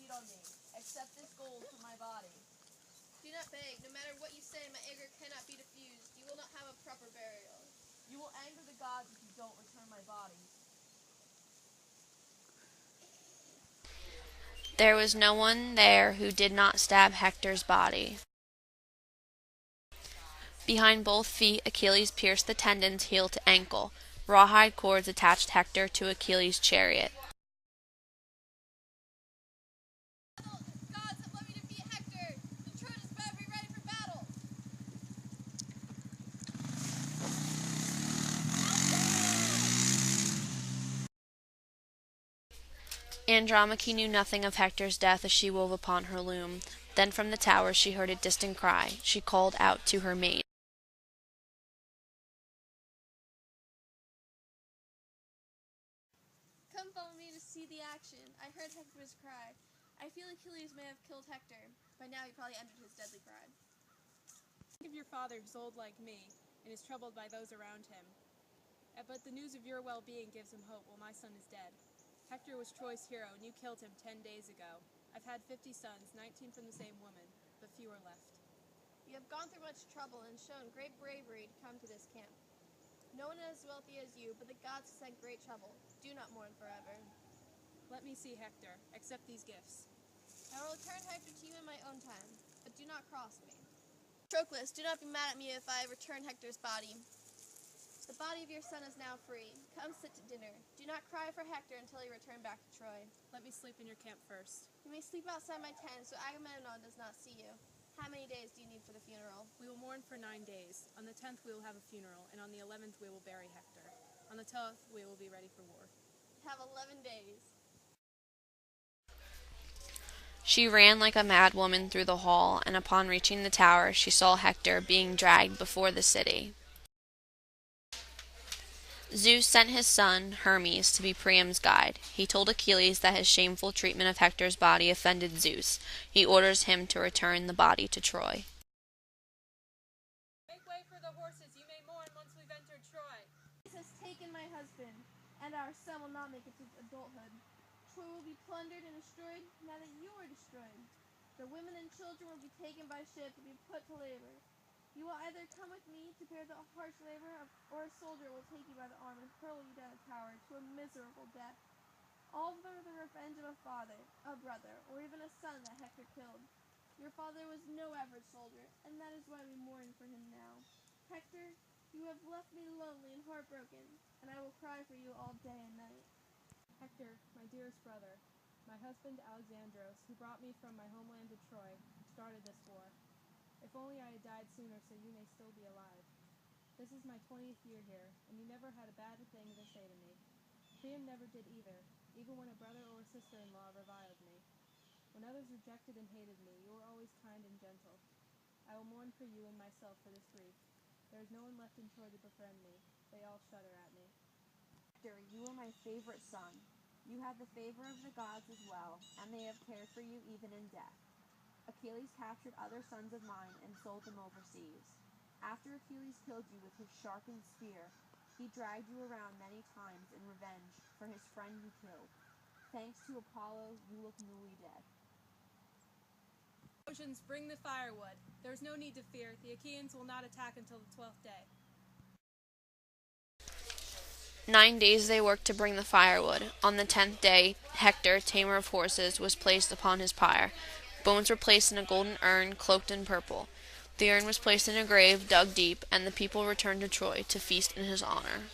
feed on me. Accept this gold for my body. Do not beg. No matter what you say, my anger cannot be diffused. You will not have a proper burial. You will anger the gods if you don't return my body. There was no one there who did not stab Hector's body. Behind both feet, Achilles pierced the tendons heel to ankle. Rawhide cords attached Hector to Achilles' chariot. Gods have led me to beat Hector. The Trojans better be ready for battle. Andromache knew nothing of Hector's death as she wove upon her loom. Then from the tower she heard a distant cry. She called out to her maid. Come follow me to see the action. I heard Hector's cry. I feel Achilles may have killed Hector. By now he probably ended his deadly pride. Think of your father who's old like me and is troubled by those around him. But the news of your well-being gives him hope while my son is dead. Hector was Troy's hero, and you killed him 10 days ago. I've had 50 sons, 19 from the same woman, but few are left. You have gone through much trouble and shown great bravery to come to this camp. No one as wealthy as you, but the gods have sent great trouble. Do not mourn forever. Let me see Hector. Accept these gifts. I will return Hector to you in my own time, but do not cross me. Patroclus, do not be mad at me if I return Hector's body. The body of your son is now free. Come sit to dinner. Do not cry for Hector until you return back to Troy. Let me sleep in your camp first. You may sleep outside my tent so Agamemnon does not see you. How many days do you need for the funeral? We will mourn for 9 days. On the 10th we will have a funeral, and on the 11th we will bury Hector. On the 12th we will be ready for war. You have 11 days. She ran like a mad woman through the hall, and upon reaching the tower she saw Hector being dragged before the city. Zeus sent his son, Hermes, to be Priam's guide. He told Achilles that his shameful treatment of Hector's body offended Zeus. He orders him to return the body to Troy. Make way for the horses. You may mourn once we've entered Troy. Jesus has taken my husband, and our son will not make it to adulthood. Troy will be plundered and destroyed now that you are destroyed. The women and children will be taken by ship to be put to labor. You will either come with me to bear the harsh labor, or a soldier will take you by the arm and hurl you down a tower to a miserable death. All for the revenge of a father, a brother, or even a son that Hector killed. Your father was no average soldier, and that is why we mourn for him now. Hector, you have left me lonely and heartbroken, and I will cry for you all day and night. Hector, my dearest brother, my husband Alexandros, who brought me from my homeland to Troy, started this war. If only I had died sooner so you may still be alive. This is my 20th year here, and you never had a bad thing to say to me. Priam never did either, even when a brother or a sister-in-law reviled me. When others rejected and hated me, you were always kind and gentle. I will mourn for you and myself for this grief. There is no one left in Troy to befriend me. They all shudder at me. Hector, you are my favorite son. You have the favor of the gods as well, and they have cared for you even in death. Achilles captured other sons of mine and sold them overseas. After Achilles killed you with his sharpened spear, he dragged you around many times in revenge for his friend you killed. Thanks to Apollo, you look newly dead. Trojans, bring the firewood. There is no need to fear. The Achaeans will not attack until the 12th day. 9 days they worked to bring the firewood. On the 10th day, Hector, tamer of horses, was placed upon his pyre. Bones were placed in a golden urn, cloaked in purple. The urn was placed in a grave, dug deep, and the people returned to Troy to feast in his honor.